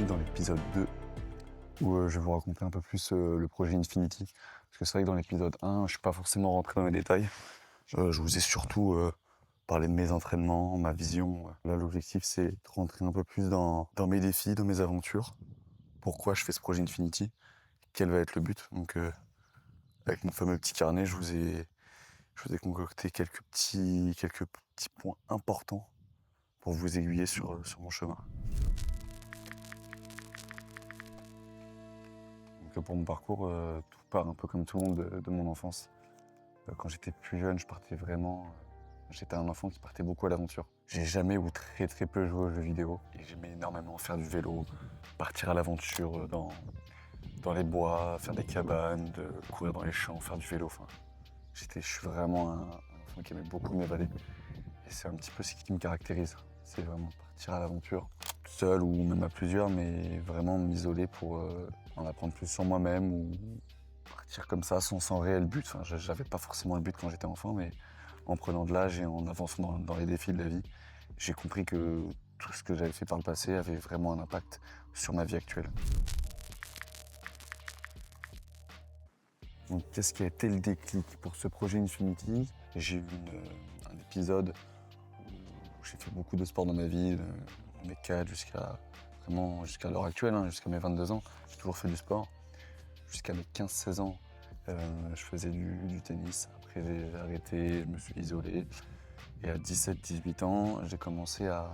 dans l'épisode 2 où je vais vous raconter un peu plus le projet Infinity. Parce que c'est vrai que dans l'épisode 1, je ne suis pas forcément rentré dans les détails. Je vous ai surtout parlé de mes entraînements, ma vision. Là, l'objectif, c'est de rentrer un peu plus dans mes défis, dans mes aventures. Pourquoi je fais ce projet Infinity? Quel va être le but? Donc, avec mon fameux petit carnet, je vous ai concocté quelques petits points importants pour vous aiguiller sur mon chemin. Donc pour mon parcours, tout part un peu comme tout le monde de mon enfance. Quand j'étais plus jeune, j'étais un enfant qui partait beaucoup à l'aventure. J'ai jamais ou très très peu joué aux jeux vidéo et j'aimais énormément faire du vélo, partir à l'aventure dans les bois, faire des cabanes, courir dans les champs, faire du vélo. Enfin, je suis vraiment un enfant qui aimait beaucoup m'évader. Et c'est un petit peu ce qui me caractérise. C'est vraiment partir à l'aventure, seul ou même à plusieurs, mais vraiment m'isoler pour en apprendre plus sur moi-même ou partir comme ça sans réel but. Enfin, j'avais pas forcément le but quand j'étais enfant, mais en prenant de l'âge et en avançant dans les défis de la vie, j'ai compris que tout ce que j'avais fait par le passé avait vraiment un impact sur ma vie actuelle. Donc, qu'est-ce qui a été le déclic pour ce projet Infinity? J'ai eu un épisode où j'ai fait beaucoup de sport dans ma vie, de mes 4 jusqu'à l'heure actuelle, jusqu'à mes 22 ans. J'ai toujours fait du sport. Jusqu'à mes 15-16 ans, je faisais du tennis. Après, j'ai arrêté, je me suis isolé. Et à 17-18 ans, j'ai commencé à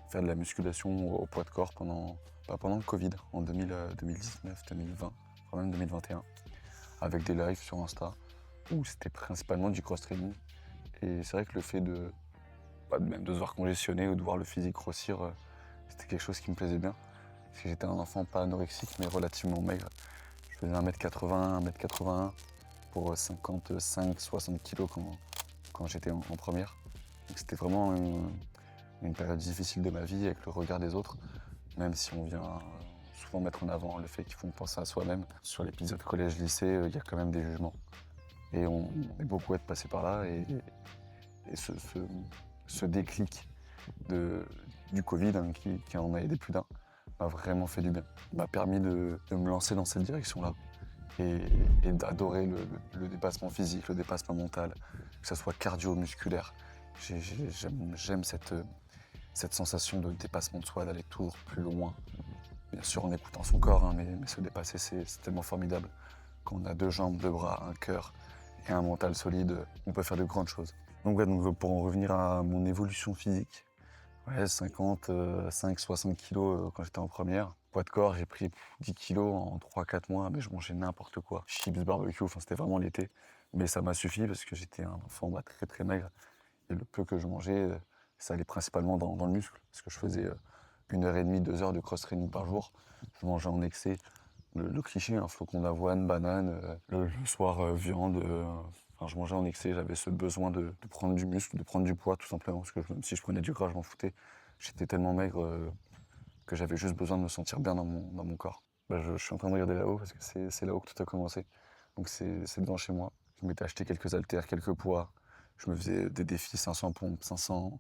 faire de la musculation au poids de corps pendant le Covid, en 2019, 2020, voire même 2021, avec des lives sur Insta, où c'était principalement du cross-training. Et c'est vrai que le fait même de se voir congestionner ou de voir le physique grossir, c'était quelque chose qui me plaisait bien. Parce que j'étais un enfant pas anorexique, mais relativement maigre. Je faisais 1m80, 1m81 pour 55-60 kg quand j'étais en première. Donc c'était vraiment une période difficile de ma vie avec le regard des autres, même si on vient souvent mettre en avant le fait qu'il faut penser à soi-même. Sur l'épisode collège-lycée, il y a quand même des jugements. Et on est beaucoup à être passé par là. Et ce déclic du Covid, qui en a aidé plus d'un, m'a vraiment fait du bien. Il m'a permis de me lancer dans cette direction-là et d'adorer le dépassement physique, le dépassement mental, que ce soit cardio-musculaire. J'aime cette sensation de dépassement de soi, d'aller toujours plus loin. Bien sûr en écoutant son corps, mais se dépasser, c'est tellement formidable. Quand on a 2 jambes, 2 bras, un cœur et un mental solide, on peut faire de grandes choses. Donc pour en revenir à mon évolution physique, 55-60 kilos quand j'étais en première. Poids de corps, j'ai pris 10 kilos en 3-4 mois, mais je mangeais n'importe quoi. Chips, barbecue, enfin c'était vraiment l'été. Mais ça m'a suffi parce que j'étais un enfant très très maigre. Et le peu que je mangeais, ça allait principalement dans le muscle. Parce que je faisais 1h30, 2 heures de cross-training par jour. Je mangeais en excès. Le cliché, un flocon d'avoine, banane, le soir viande. Enfin, je mangeais en excès, j'avais ce besoin de prendre du muscle, de prendre du poids tout simplement, parce que même si je prenais du gras, je m'en foutais. J'étais tellement maigre que j'avais juste besoin de me sentir bien dans mon corps. Je suis en train de regarder là-haut parce que c'est là-haut que tout a commencé. Donc c'est devant chez moi. Je m'étais acheté quelques haltères, quelques poids. Je me faisais des défis 500 pompes, 500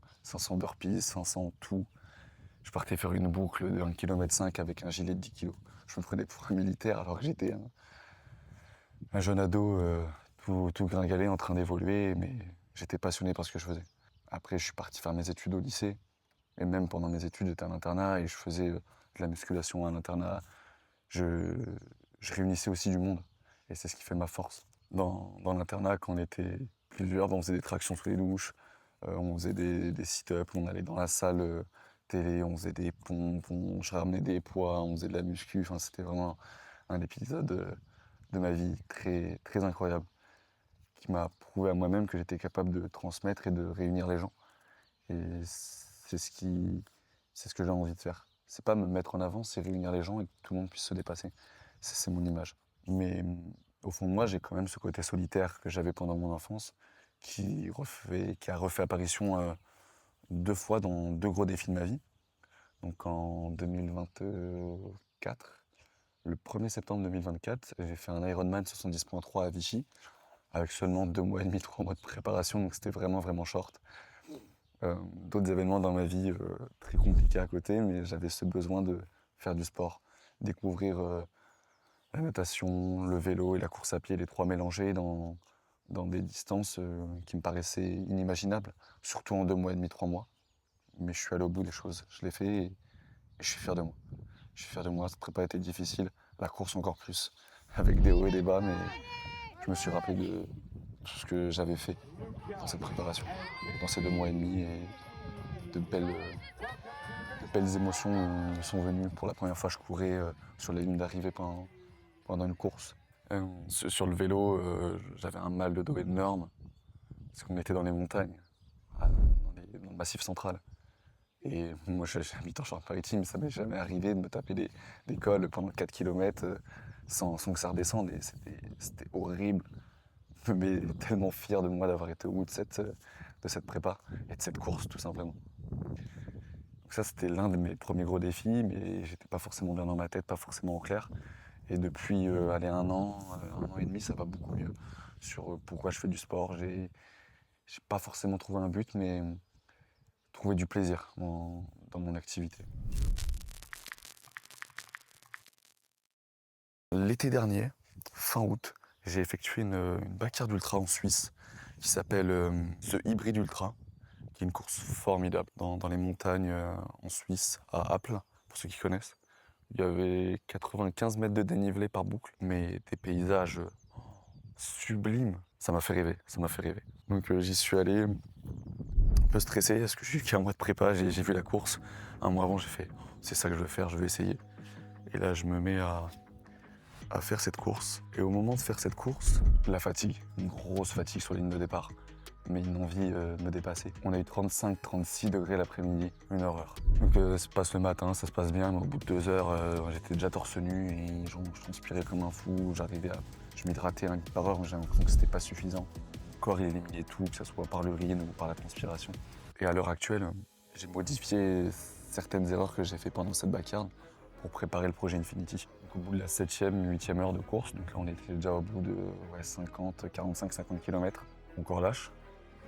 burpees, 500 tout. Je partais faire une boucle de 1,5 km avec un gilet de 10 kg. Je me prenais pour un militaire alors que j'étais un jeune ado tout gringalé en train d'évoluer, mais j'étais passionné par ce que je faisais. Après, je suis parti faire mes études au lycée. Et même pendant mes études, j'étais à l'internat et je faisais de la musculation à l'internat. Je réunissais aussi du monde. Et c'est ce qui fait ma force. Dans l'internat, quand on était plusieurs, on faisait des tractions sous les douches, on faisait des sit-ups, on allait dans la salle télé, on faisait des pompes, je ramenais des poids, on faisait de la muscu. Enfin, c'était vraiment un épisode de ma vie très, très incroyable qui m'a prouvé à moi-même que j'étais capable de transmettre et de réunir les gens. Et c'est ce que j'ai envie de faire. C'est pas me mettre en avant, c'est réunir les gens et que tout le monde puisse se dépasser. C'est mon image. Mais au fond de moi, j'ai quand même ce côté solitaire que j'avais pendant mon enfance qui a refait apparition 2 fois dans 2 gros défis de ma vie. Donc en 2024, le 1er septembre 2024, j'ai fait un Ironman 70.3 à Vichy avec seulement 2 mois et demi, 3 mois de préparation, donc c'était vraiment vraiment short. D'autres événements dans ma vie très compliqués à côté, mais j'avais ce besoin de faire du sport, découvrir la natation, le vélo et la course à pied, les trois mélangés dans des distances qui me paraissaient inimaginables, surtout en 2 mois et demi, 3 mois. Mais je suis allé au bout des choses, je l'ai fait et je suis fier de moi. Je suis fier de moi, cette prépa a été difficile, la course encore plus, avec des hauts et des bas, mais je me suis rappelé de tout ce que j'avais fait dans cette préparation, dans ces 2 mois et demi, et de belles émotions me sont venues. Pour la première fois, je courais sur la ligne d'arrivée pendant une course. Sur le vélo, j'avais un mal de dos énorme, parce qu'on était dans les montagnes, dans le massif central. Et moi, j'habite en Charente-Maritime, ça m'est jamais arrivé de me taper des cols pendant 4 km sans que ça redescende. Et c'était horrible. Mais tellement fier de moi d'avoir été au bout de cette prépa et de cette course, tout simplement. Donc ça, c'était l'un de mes premiers gros défis, mais j'étais pas forcément bien dans ma tête, pas forcément au clair. Et depuis un an et demi, ça va beaucoup mieux. Sur pourquoi je fais du sport, j'ai pas forcément trouvé un but, mais trouvé du plaisir dans mon activité. L'été dernier, fin août, j'ai effectué une backyard ultra en Suisse qui s'appelle The Hybrid Ultra, qui est une course formidable dans les montagnes en Suisse, à Apple, pour ceux qui connaissent. Il y avait 95 mètres de dénivelé par boucle, mais des paysages sublimes. Ça m'a fait rêver, ça m'a fait rêver. Donc j'y suis allé un peu stressé, parce que j'ai eu qu'un mois de prépa, j'ai vu la course. Un mois avant, j'ai fait, c'est ça que je veux faire, je vais essayer. Et là, je me mets à faire cette course. Et au moment de faire cette course, la fatigue, une grosse fatigue sur la ligne de départ, mais une envie de me dépasser. On a eu 35-36 degrés l'après-midi, une horreur. Donc ça se passe le matin, ça se passe bien, mais au bout de 2 heures, j'étais déjà torse nu et je transpirais comme un fou. Je m'hydratais 1 litre par heure, mais j'ai l'impression que c'était pas suffisant. Le corps il éliminait tout, que ce soit par l'urine ou par la transpiration. Et à l'heure actuelle, j'ai modifié certaines erreurs que j'ai fait pendant cette backyard pour préparer le projet Infinity. Donc, au bout de la 7e, 8e heure de course, donc là on était déjà au bout de 45-50 km, mon corps lâche.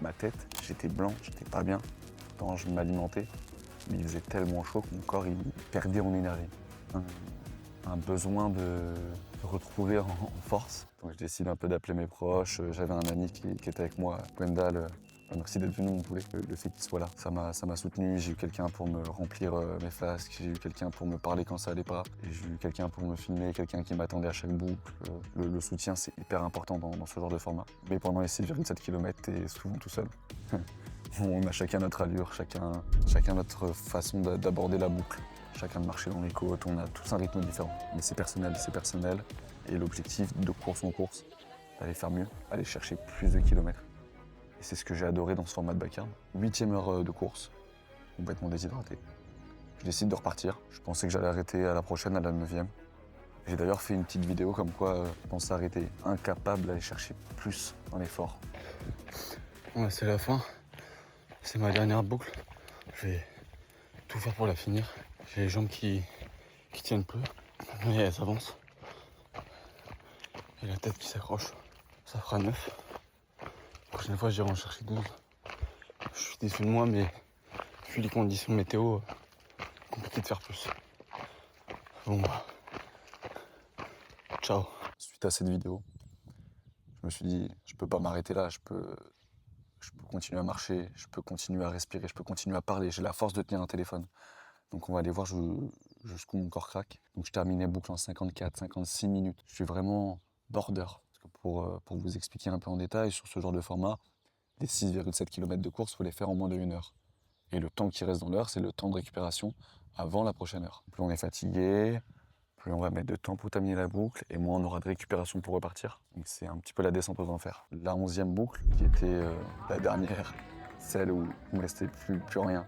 Ma tête, j'étais blanc, j'étais pas bien. Pourtant, je m'alimentais, mais il faisait tellement chaud que mon corps il perdait en énergie. Un besoin de se retrouver en force. Donc je décide un peu d'appeler mes proches. J'avais un ami qui était avec moi, Gwendal. Merci d'être venu, mon poulet. Le fait qu'il soit là, ça m'a soutenu. J'ai eu quelqu'un pour me remplir mes flasques. J'ai eu quelqu'un pour me parler quand ça allait pas. J'ai eu quelqu'un pour me filmer, quelqu'un qui m'attendait à chaque boucle. Le soutien, c'est hyper important dans ce genre de format. Mais pendant les 6,7 km, t'es souvent tout seul. On a chacun notre allure, chacun notre façon d'aborder la boucle. Chacun de marcher dans les côtes, on a tous un rythme différent. Mais c'est personnel, c'est personnel. Et l'objectif de course en course, d'aller faire mieux, aller chercher plus de kilomètres. Et c'est ce que j'ai adoré dans ce format de backyard. 8e heure de course, complètement déshydraté. Je décide de repartir. Je pensais que j'allais arrêter à la prochaine, à la 9e. J'ai d'ailleurs fait une petite vidéo comme quoi je pensais arrêter, incapable d'aller chercher plus dans l'effort. Ouais, c'est la fin. C'est ma dernière boucle. Je vais tout faire pour la finir. J'ai les jambes qui tiennent peu, mais elles avancent. Et la tête qui s'accroche. Ça fera 9. La prochaine fois, j'irai en chercher 12. Je suis déçu de moi, mais vu les conditions météo, compliqué de faire plus. Bon, ciao. Suite à cette vidéo, je me suis dit, je peux pas m'arrêter là, je peux continuer à marcher, je peux continuer à respirer, je peux continuer à parler, j'ai la force de tenir un téléphone. Donc on va aller voir jusqu'où mon corps craque. Donc je terminais boucle en 54-56 minutes. Je suis vraiment border. Parce que pour vous expliquer un peu en détail, sur ce genre de format, les 6,7 km de course, il faut les faire en moins d'1 heure. Et le temps qui reste dans l'heure, c'est le temps de récupération avant la prochaine heure. Plus on est fatigué, plus on va mettre de temps pour terminer la boucle, et moins on aura de récupération pour repartir. Donc c'est un petit peu la descente aux enfers. La 11e boucle, qui était la dernière, celle où il me restait plus rien.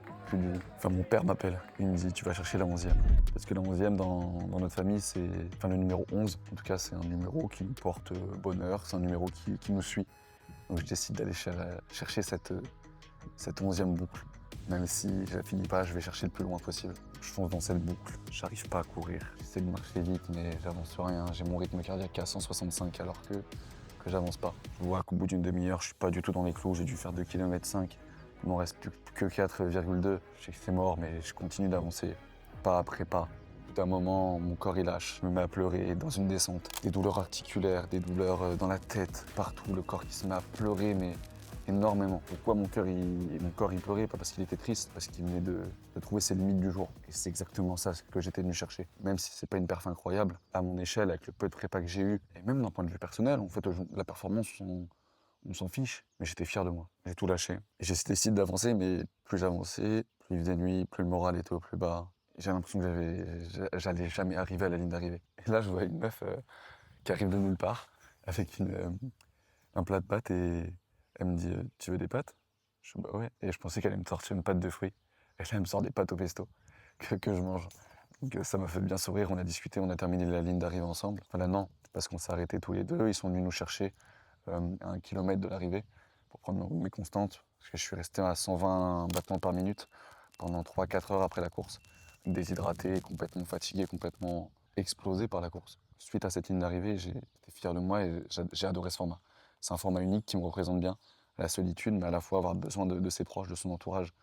Enfin, mon père m'appelle, il me dit tu vas chercher la 11e. Parce que la 11e dans notre famille, c'est. Enfin, le numéro 11, en tout cas, c'est un numéro qui nous porte bonheur, c'est un numéro qui nous suit. Donc je décide d'aller chercher cette 11e boucle. Même si je la finis pas, je vais chercher le plus loin possible. Je fonce dans cette boucle, j'arrive pas à courir. J'essaie de marcher vite, mais j'avance rien. J'ai mon rythme cardiaque à 165 alors que j'avance pas. Je vois qu'au bout d'une demi-heure, je suis pas du tout dans les clous, j'ai dû faire 2,5 km. Il m'en reste plus que 4,2. Je sais que c'est mort, mais je continue d'avancer, pas après pas. Au bout d'un moment, mon corps il lâche, je me mets à pleurer dans une descente. Des douleurs articulaires, des douleurs dans la tête, partout, le corps qui se met à pleurer, mais énormément. Pourquoi mon corps il pleurait? Pas parce qu'il était triste, parce qu'il venait de trouver ses limites du jour. Et c'est exactement ça que j'étais venu chercher. Même si c'est pas une perf incroyable, à mon échelle, avec le peu de prépa que j'ai eu, et même d'un point de vue personnel, en fait, la performance, on s'en fiche. Mais j'étais fier de moi. J'ai tout lâché. Et j'ai décidé d'avancer, mais plus j'avançais, plus il faisait nuit, plus le moral était au plus bas. J'ai l'impression que j'allais jamais arriver à la ligne d'arrivée. Et là, je vois une meuf qui arrive de nulle part, avec un plat de pâtes, et elle me dit Tu veux des pâtes? Je dis bah ouais. Et je pensais qu'elle allait me sortir une pâte de fruits. Et là, elle me sort des pâtes au pesto que je mange. Donc ça m'a fait bien sourire. On a discuté, on a terminé la ligne d'arrivée ensemble. Enfin là, non, parce qu'on s'est arrêtés tous les deux. Ils sont venus nous chercher à 1 kilomètre de l'arrivée pour prendre mes constantes. Parce que je suis resté à 120 battements par minute pendant 3-4 heures après la course. Déshydraté, complètement fatigué, complètement explosé par la course. Suite à cette ligne d'arrivée, j'étais fier de moi et j'ai adoré ce format. C'est un format unique qui me représente bien. La solitude, mais à la fois avoir besoin de ses proches, de son entourage,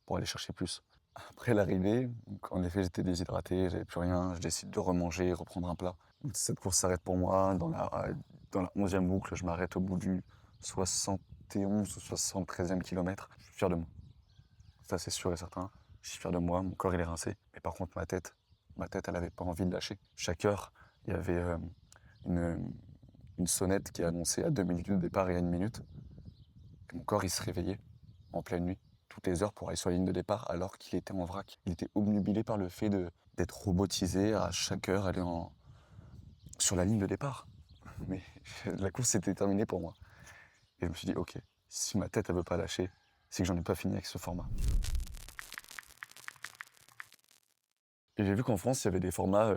pour aller chercher plus. Après l'arrivée, en effet, j'étais déshydraté, j'avais plus rien, je décide de remanger, reprendre un plat. Cette course s'arrête pour moi. Dans la 11e boucle, je m'arrête au bout du 71 ou 73e kilomètre. Je suis fier de moi. Ça, c'est sûr et certain. Je suis fier de moi, mon corps, il est rincé. Mais par contre, ma tête, elle n'avait pas envie de lâcher. Chaque heure, il y avait une, une sonnette qui annonçait à 2 minutes de départ et à 1 minute. Et mon corps, il se réveillait en pleine nuit, toutes les heures pour aller sur la ligne de départ, alors qu'il était en vrac. Il était obnubilé par le fait d'être robotisé à chaque heure, aller sur la ligne de départ. Mais la course était terminée pour moi. Et je me suis dit, ok, si ma tête, elle veut pas lâcher, c'est que j'en ai pas fini avec ce format. Et j'ai vu qu'en France, il y avait des formats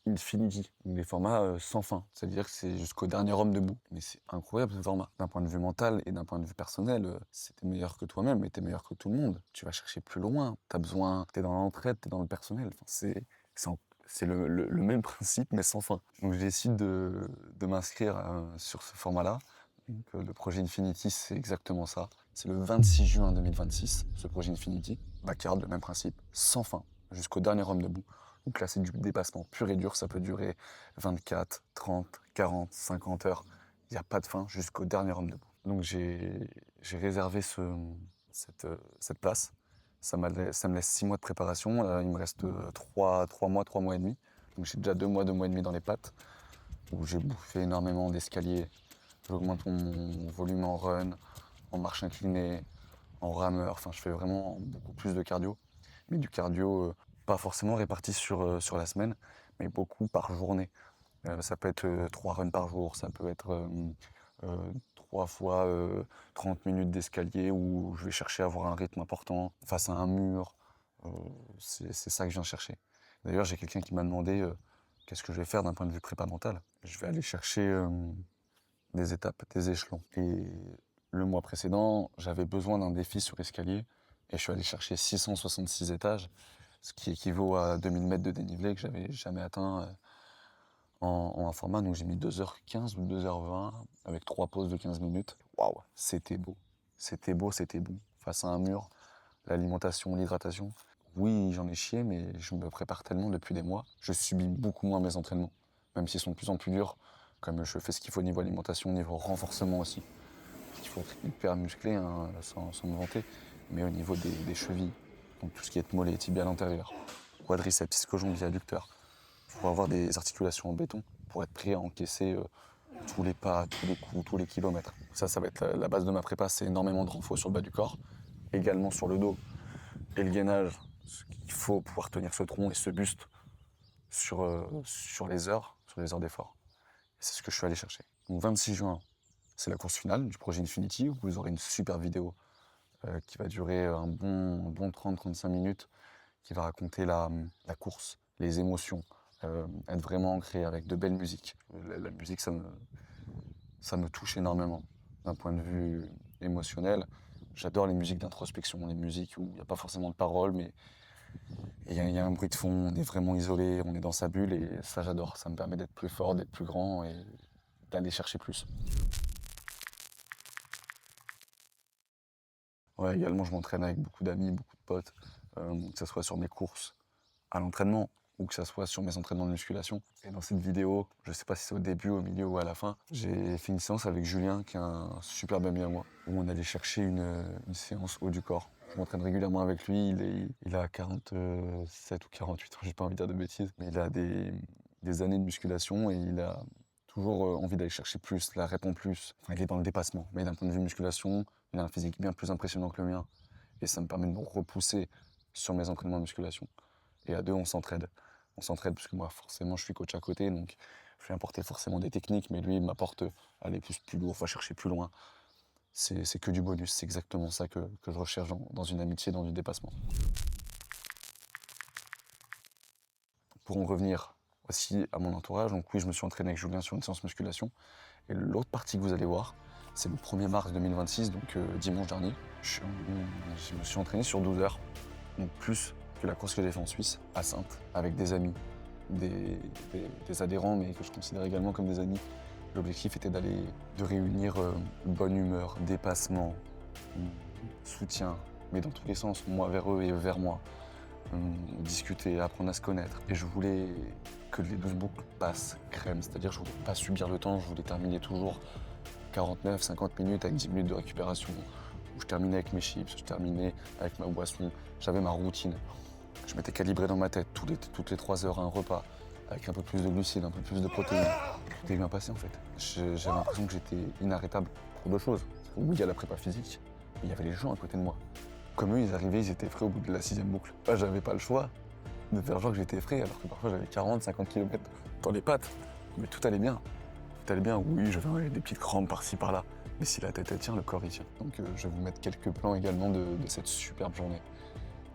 infinity, des formats sans fin. C'est-à-dire que c'est jusqu'au dernier homme debout. Mais c'est incroyable ce format. D'un point de vue mental et d'un point de vue personnel, c'était meilleur que toi-même, mais t'es meilleur que tout le monde. Tu vas chercher plus loin. T'as besoin, t'es dans l'entraide, t'es dans le personnel. Enfin, c'est, en- c'est le même principe, mais sans fin. Donc je décide de m'inscrire sur ce format-là. Donc, le projet Infinity, c'est exactement ça. C'est le 26 juin 2026, ce projet Infinity. Backyard, le même principe, sans fin, jusqu'au dernier homme debout. Donc là, c'est du dépassement pur et dur. Ça peut durer 24, 30, 40, 50 heures. Il n'y a pas de fin jusqu'au dernier homme debout. Donc j'ai réservé cette place. Ça me laisse 6 mois de préparation. Là, il me reste 3 mois, 3 mois et demi. Donc j'ai déjà 2 mois et demi dans les pattes, où j'ai bouffé énormément d'escaliers. J'augmente mon volume en run, en marche inclinée, en rameur. Enfin, je fais vraiment beaucoup plus de cardio. Mais du cardio pas forcément réparti sur la semaine, mais beaucoup par journée. Ça peut être 3 runs par jour, ça peut être 3 fois 30 minutes d'escalier où je vais chercher à avoir un rythme important face à un mur. Euh, c'est ça que je viens chercher. D'ailleurs, j'ai quelqu'un qui m'a demandé qu'est-ce que je vais faire d'un point de vue prépa mental. Je vais aller chercher des étapes, des échelons. Et le mois précédent, j'avais besoin d'un défi sur escalier et je suis allé chercher 666 étages, ce qui équivaut à 2000 mètres de dénivelé que j'avais jamais atteint en un format. Donc j'ai mis 2h15 ou 2h20 avec 3 pauses de 15 minutes. Waouh, c'était beau. C'était beau, c'était bon. Face à un mur, l'alimentation, l'hydratation. Oui, j'en ai chié, mais je me prépare tellement depuis des mois. Je subis beaucoup moins mes entraînements, même s'ils sont de plus en plus durs. Comme je fais ce qu'il faut au niveau alimentation, au niveau renforcement aussi. Il faut être hyper musclé, hein, sans me vanter, mais au niveau des chevilles, donc tout ce qui est mollet, tibia antérieur, quadriceps, ischio-jambier, adducteur, pour avoir des articulations en béton, pour être prêt à encaisser tous les pas, tous les coups, tous les kilomètres. Ça va être la base de ma prépa, c'est énormément de renfort sur le bas du corps, également sur le dos et le gainage. Il faut pouvoir tenir ce tronc et ce buste sur les heures d'effort. Et c'est ce que je suis allé chercher. Donc 26 juin, c'est la course finale du projet Infinity, où vous aurez une super vidéo qui va durer un bon 30-35 minutes, qui va raconter la course, les émotions, être vraiment ancré avec de belles musiques. La musique, ça me touche énormément d'un point de vue émotionnel. J'adore les musiques d'introspection, les musiques où il n'y a pas forcément de paroles, mais il y a un bruit de fond, on est vraiment isolé, on est dans sa bulle, et ça j'adore. Ça me permet d'être plus fort, d'être plus grand et d'aller chercher plus. Ouais, également, je m'entraîne avec beaucoup d'amis, beaucoup de potes, que ce soit sur mes courses, à l'entraînement, ou que ça soit sur mes entraînements de musculation. Et dans cette vidéo, je sais pas si c'est au début, au milieu ou à la fin, j'ai fait une séance avec Julien, qui est un super ami à moi, où on allait chercher une séance haut du corps. Je m'entraîne régulièrement avec lui, il a 47 ou 48 ans, j'ai pas envie de dire de bêtises, mais il a des années de musculation et il a toujours envie d'aller chercher plus, la rep en plus. Enfin, il est dans le dépassement, mais d'un point de vue musculation, il a un physique bien plus impressionnant que le mien. Et ça me permet de me repousser sur mes entraînements de musculation. Et à deux, on s'entraide. On s'entraide parce que moi, forcément, je suis coach à côté, donc je vais apporter forcément des techniques, mais lui, il m'apporte aller plus lourd, va chercher plus loin. C'est que du bonus, c'est exactement ça que je recherche dans une amitié, dans du dépassement. Pour en revenir aussi à mon entourage, donc oui, je me suis entraîné avec Julien sur une séance musculation. Et l'autre partie que vous allez voir, c'est le 1er mars 2026, donc dimanche dernier. Je me suis entraîné sur 12 heures, donc plus que la course que j'ai fait en Suisse, à Saintes, avec des amis, des adhérents, mais que je considère également comme des amis. L'objectif était de réunir bonne humeur, dépassement, soutien, mais dans tous les sens, moi vers eux et eux vers moi. Discuter, apprendre à se connaître. Et je voulais que les 12 boucles passent crème, c'est-à-dire je voulais pas subir le temps, je voulais terminer toujours 49, 50 minutes avec 10 minutes de récupération, où je terminais avec mes chips, je terminais avec ma boisson, j'avais ma routine. Je m'étais calibré dans ma tête toutes les 3 heures un repas, avec un peu plus de glucides, un peu plus de protéines. Tout est bien passé en fait. J'avais l'impression que j'étais inarrêtable pour deux choses. Oui, il y a la prépa physique, mais il y avait les gens à côté de moi. Comme eux, ils arrivaient, ils étaient frais au bout de la 6e boucle. J'avais pas le choix de faire genre que j'étais frais, alors que parfois j'avais 40, 50 km dans les pattes. Mais tout allait bien. Tout allait bien. Oui, j'avais des petites crampes par-ci, par-là. Mais si la tête elle tient, le corps il tient. Donc je vais vous mettre quelques plans également de cette superbe journée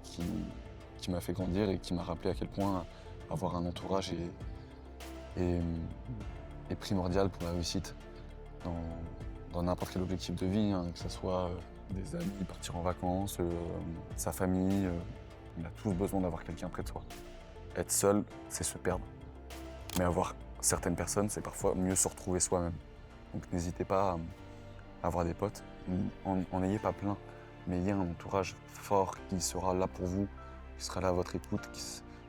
qui m'a fait grandir et qui m'a rappelé à quel point avoir un entourage est primordial pour la réussite dans n'importe quel objectif de vie, hein, que ce soit des amis, partir en vacances, sa famille. On a tous besoin d'avoir quelqu'un près de soi. Être seul, c'est se perdre. Mais avoir certaines personnes, c'est parfois mieux se retrouver soi-même. Donc n'hésitez pas à avoir des potes. En ayez pas plein, mais ayez un entourage fort qui sera là pour vous, qui sera là à votre écoute,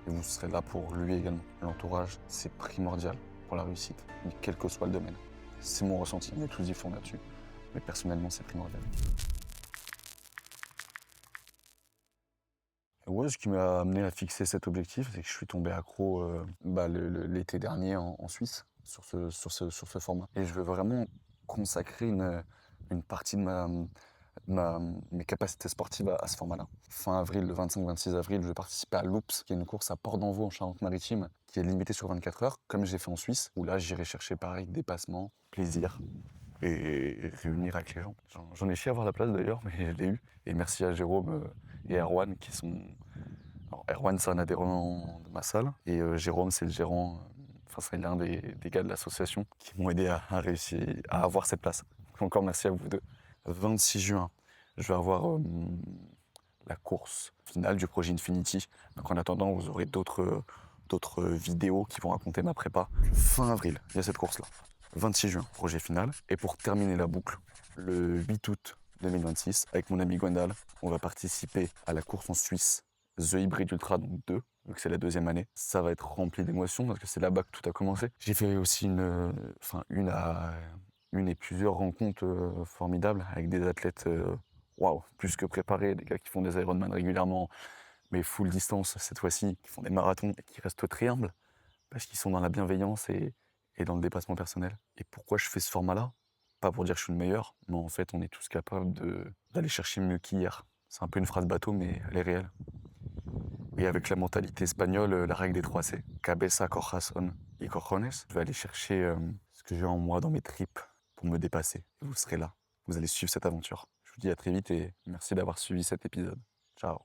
et vous serez là pour lui également. L'entourage, c'est primordial pour la réussite, quel que soit le domaine. C'est mon ressenti, on est tous différents là-dessus. Mais personnellement, c'est primordial. Ouais, ce qui m'a amené à fixer cet objectif, c'est que je suis tombé accro l'été dernier en Suisse sur ce format. Et je veux vraiment consacrer une partie de mes capacités sportives à ce format-là. Fin avril, le 25-26 avril, je vais participer à l'Oups, qui est une course à Port d'Envaux en Charente-Maritime, qui est limitée sur 24 heures, comme j'ai fait en Suisse, où là j'irai chercher pareil, dépassement, plaisir et réunir avec les gens. J'en ai chié à avoir la place d'ailleurs, mais je l'ai eu. Et merci à Jérôme et Erwan qui sont... Alors Erwan, c'est un adhérent de ma salle, et Jérôme, c'est le gérant, enfin c'est l'un des gars de l'association qui m'ont aidé à réussir à avoir cette place. Donc, encore merci à vous deux. 26 juin, je vais avoir la course finale du projet Infinity. Donc en attendant, vous aurez d'autres vidéos qui vont raconter ma prépa. Fin avril, il y a cette course-là. 26 juin, projet final. Et pour terminer la boucle, le 8 août 2026, avec mon ami Gwendal, on va participer à la course en Suisse, The Hybrid Ultra, donc 2, vu que c'est la 2e année. Ça va être rempli d'émotions parce que c'est là-bas que tout a commencé. J'ai fait aussi une et plusieurs rencontres formidables avec des athlètes waouh, plus que préparés, des gars qui font des Ironman régulièrement, mais full distance cette fois-ci, qui font des marathons et qui restent très humbles parce qu'ils sont dans la bienveillance et dans le dépassement personnel. Et pourquoi je fais ce format-là? Pas pour dire que je suis le meilleur, mais en fait, on est tous capables d'aller chercher mieux qu'hier. C'est un peu une phrase bateau, mais elle est réelle. Et avec la mentalité espagnole, la règle des 3 C, cabeza, corazón y cojones, je vais aller chercher ce que j'ai en moi, dans mes tripes, pour me dépasser. Et vous serez là. Vous allez suivre cette aventure. Je vous dis à très vite et merci d'avoir suivi cet épisode. Ciao.